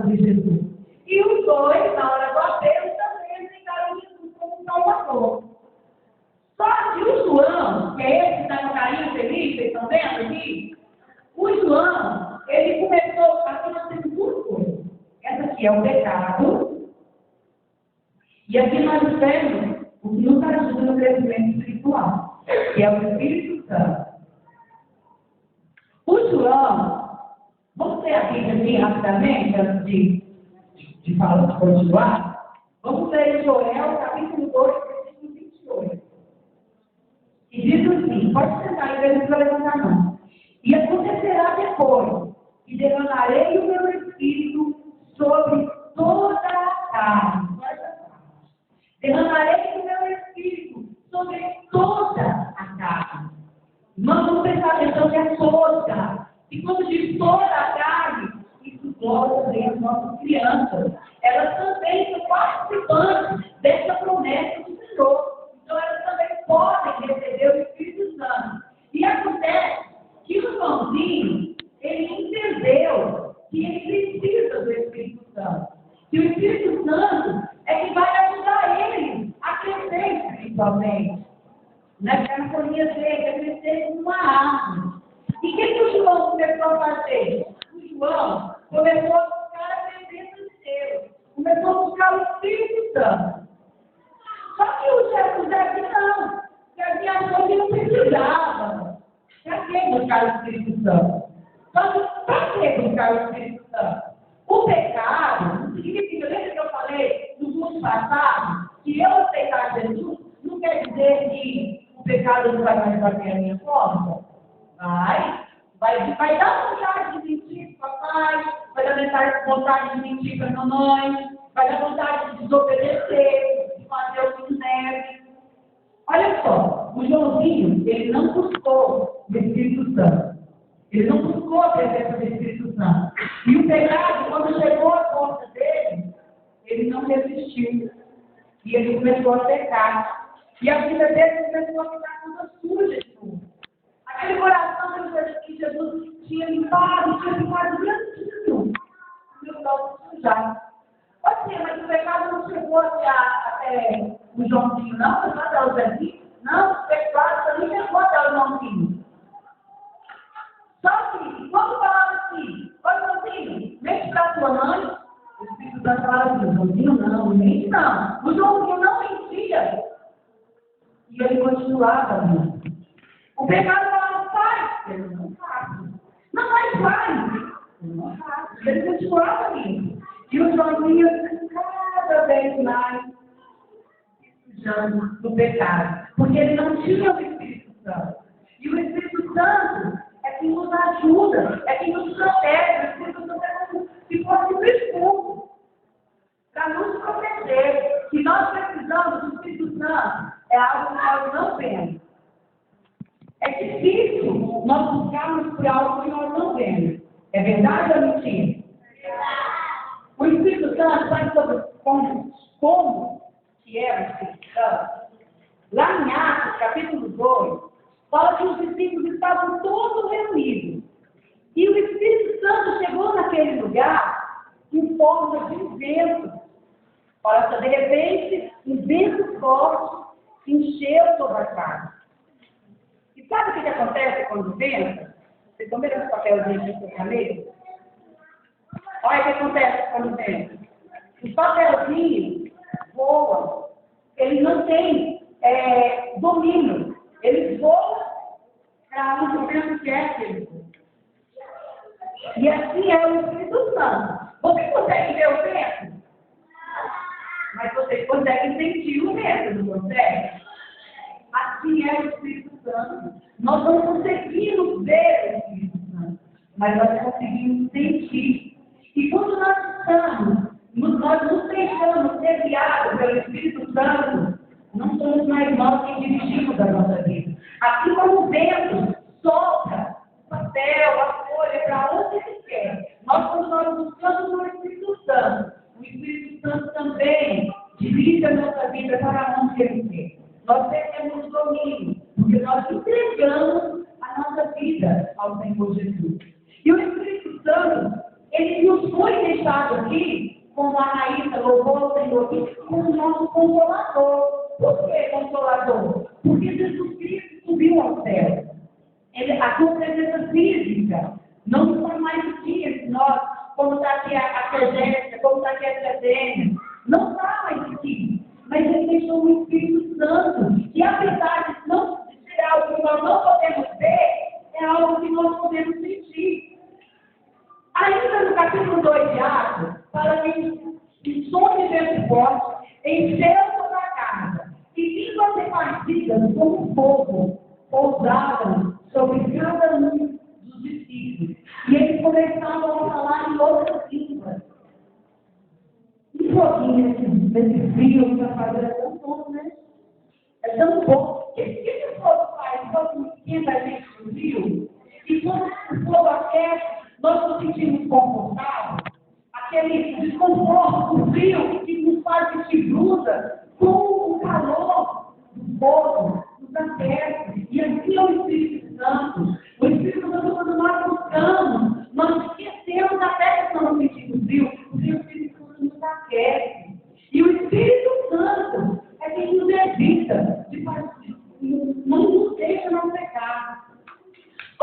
de Jesus. E os dois, na hora do apelo, também aceitaram Jesus como Salvador. Só que o João, que é esse que está no carinho feliz, vocês estão vendo aqui? O João, ele começou, aqui nós temos duas coisas. Essa aqui é o pecado, e aqui nós temos o que nos ajuda no crescimento espiritual, que é o Espírito Santo. O João, vamos ler aqui assim rapidamente, antes de falar, de continuar. Vamos ler Joel, capítulo 2, versículo 28. E diz assim, pode sentar aí, ele vai levantar a mão. E acontecerá depois, que derramarei o meu espírito sobre toda a carne. Derramarei o meu espírito sobre toda a carne. Não vamos prestar atenção que é toda. E quando diz toda a carne, isso glória bem as nossas crianças. Elas também são participantes dessa promessa do Senhor. Então elas também podem receber o Espírito Santo. E acontece que o Joãozinho, ele entendeu que ele precisa do Espírito Santo. Que o Espírito Santo é que vai ajudar ele a crescer espiritualmente. Na folhinha dele, a crescer como uma árvore. E o que o João começou a fazer? O João começou a buscar a presença de Deus. Começou a buscar o Espírito Santo. Só que o José aqui não. Ele achou que não precisava. Para que buscar o Espírito Santo? Só que para que buscar o Espírito Santo? O pecado, não significa, lembra que eu falei no curso passado, que eu aceitar Jesus, não quer dizer que o pecado não vai mais bater a minha porta? Vai dar vontade de mentir para o papai, vai dar vontade de mentir para a mamãe, vai dar vontade de desobedecer, de fazer o que deve. Olha só, o Joãozinho, ele não buscou o Espírito Santo. Ele não buscou a presença do Espírito Santo. E o pecado, quando chegou à porta dele, ele não resistiu. E ele começou a pecar. E a vida dele começou a ficar toda suja de tudo. Aquele coração que Jesus tinha limpado, tinha ficado branquinho. E o sol sujar. Pode ser, mas o pecado não chegou até o Joãozinho, não? Não chegou até o Zezinho? Não, o pecado também chegou até o Joãozinho. Só que, quando falava assim, olha, Joãozinho, mente para a sua mãe, o Espírito Santo falava assim, Joãozinho não, mente não. O Joãozinho não mentia. E ele continuava mesmo. O pecado falava, faz, ele não faz. Não, mas faz, ele não faz. E ele continuava mesmo. E o Joãozinho cada vez mais sujando do pecado. Porque ele não tinha o Espírito Santo. E o Espírito Santo é quem nos ajuda, é quem nos protege. O Espírito Santo é como se fosse um escudo para nos proteger. E nós precisamos do Espírito Santo, é algo que nós não vemos. É difícil nós buscarmos por algo que nós não vemos. É verdade ou mentira? O Espírito Santo, sabe sobre como que é o Espírito Santo? Lá em Atos, capítulo 2, fala que os discípulos estavam todos reunidos. E o Espírito Santo chegou naquele lugar em forma de um vento. Olha só, de repente, um vento forte encheu sobre a casa. E sabe o que acontece quando venta? Vocês estão vendo esse papelzinho aqui para ler? Olha o que acontece quando venta. Os papelzinhos voam. Eles não têm domínio. Eles voam para onde o vento quer que eles voem. E assim é o Espírito Santo. Você consegue ver o vento? Mas você consegue sentir o vento, não consegue? Assim é o Espírito Santo. Nós não conseguimos ver o Espírito Santo, mas nós conseguimos sentir. E quando nós nos deixamos ser guiados pelo Espírito Santo, não somos mais nós que dirigimos a nossa vida. Assim como o vento sopra o papel, a folha, para onde ele quer. Quando nós buscamos o Espírito Santo também dirige a nossa vida para onde ele quer. Nós temos domínio, porque nós entregamos a nossa vida ao Senhor Jesus. E o Espírito Santo, ele nos foi deixado aqui Maísa louvou o Senhor aqui como nosso Consolador. Por que Consolador? Porque Jesus Cristo subiu ao céu. A sua presença física não foi mais aqui entre nós, como está aqui a Cegésia, como está aqui a Cedênia. Não está mais aqui. Mas ele deixou o Espírito Santo. E apesar de não ser algo que nós não podemos ver, é algo que nós podemos sentir. Ainda no capítulo 2 de Atos, fala que som de vento forte encheu toda a casa. E línguas repartidas como fogo pousaram sobre cada um dos discípulos. E eles começavam a falar em outras línguas. Um pouquinho nesse frio que está fazendo é tão bom, né? É tão bom. O que o fogo faz? Quando esquenta a gente no frio, e quando o fogo aquece, nós nos sentimos confortáveis. Aquele desconforto do frio que nos faz sentir blusa, com o calor do fogo, nos aquece. E assim é o Espírito Santo. O Espírito Santo, quando nós buscamos, nós esquecemos até que estamos sentindo frio, porque o Espírito Santo nos aquece. E o Espírito Santo é quem nos evita de partir, não nos deixa não pecar.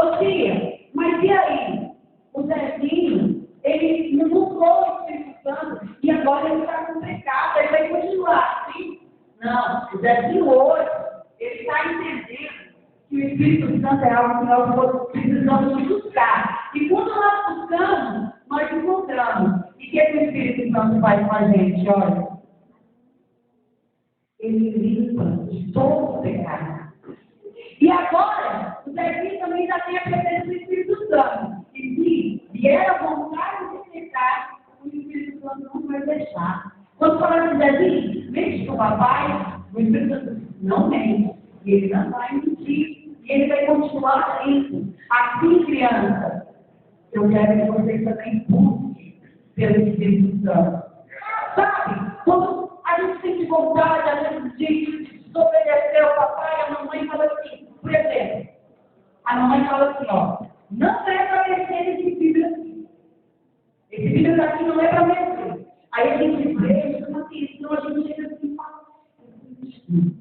Ou seja, mas e aí? O Zezinho, ele não mudou o Espírito Santo e agora ele está com pecado, ele vai continuar assim? Não, o Zezinho hoje, ele está entendendo que o Espírito Santo é algo que nós precisamos buscar. E quando nós buscamos, nós encontramos. E o que o Espírito Santo faz com a gente? Olha, ele limpa de todo o pecado. E agora, o Zezinho também já tem a presença do Espírito Santo. E se vier a vontade de pecar, o Espírito Santo não vai deixar. Quando falar de Zezinho, mexe com o papai, o Espírito Santo não mente. E ele não vai mentir. E ele vai continuar limpo. Assim, criança, eu quero que vocês também busquem pelo Espírito Santo. Sabe? Quando a gente tem vontade, a gente de desobedecer ao papai, a mamãe fala assim, por exemplo, a mamãe fala assim, ó, não é para mexer nesse filho aqui. Esse filho daqui não é para mexer. Aí a gente deixa, senão a gente chega assim e fala,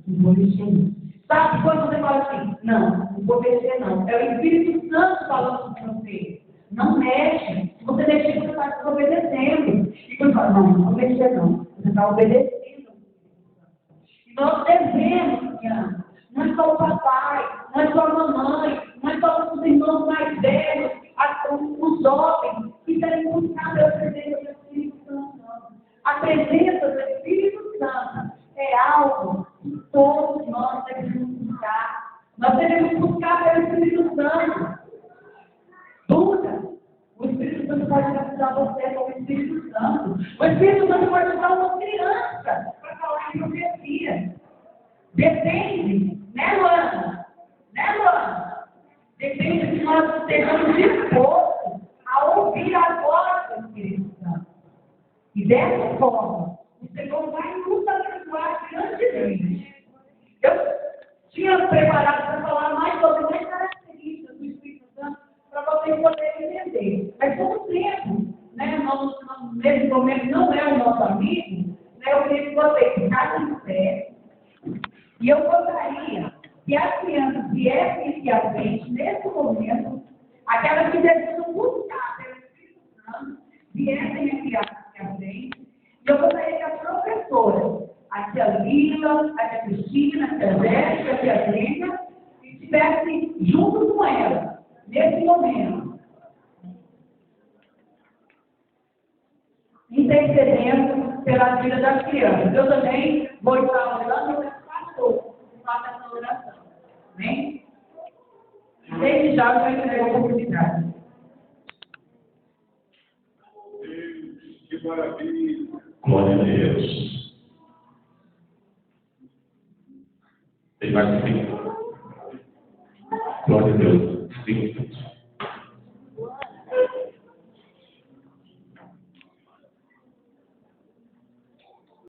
não vou mexer nisso. Sabe quando você fala assim, não vou mexer não. É o Espírito Santo falando com você. Não mexe. Se você mexer, você está desobedecendo. E quando fala, não vou mexer não. Você está obedecendo. E nós devemos, criança. Não é só o papai, não é só a mamãe, não é só os irmãos mais velhos, os jovens, que devem buscar a presença do Espírito Santo. A presença do Espírito Santo é algo que todos nós devemos buscar. Nós devemos buscar pelo Espírito Santo. Busca. O Espírito Santo pode ajudar você com o Espírito Santo. O Espírito Santo pode ajudar uma criança para falar em profecia. Depende, né, Luana? Né, Luana? Depende de nós estejamos dispostos a ouvir a voz do Espírito Santo. E dessa forma, o Senhor vai nos abençoar diante deles. Eu tinha preparado para falar mais sobre as características do Espírito Santo para vocês poderem entender. Mas como o tempo, né, nesse momento não é o nosso amigo, né, eu queria que vocês ficassem em pé. E eu gostaria que as crianças viessem aqui à frente, nesse momento, aquelas que desejam buscar pelo Espírito Santo, viessem aqui à frente. E eu gostaria que as professoras, aqui a Lila, aqui a Cristina, aqui a Jéssica, aqui a Brenda, estivessem junto com ela, nesse momento, intercedendo pela vida das crianças. Eu também vou estar orando, mas faça essa oração. Amém? Desde já eu vou entregar a oportunidade. Que maravilha! Glória a Deus. Tem mais 5 minutos. Glória a Deus. 5 minutos.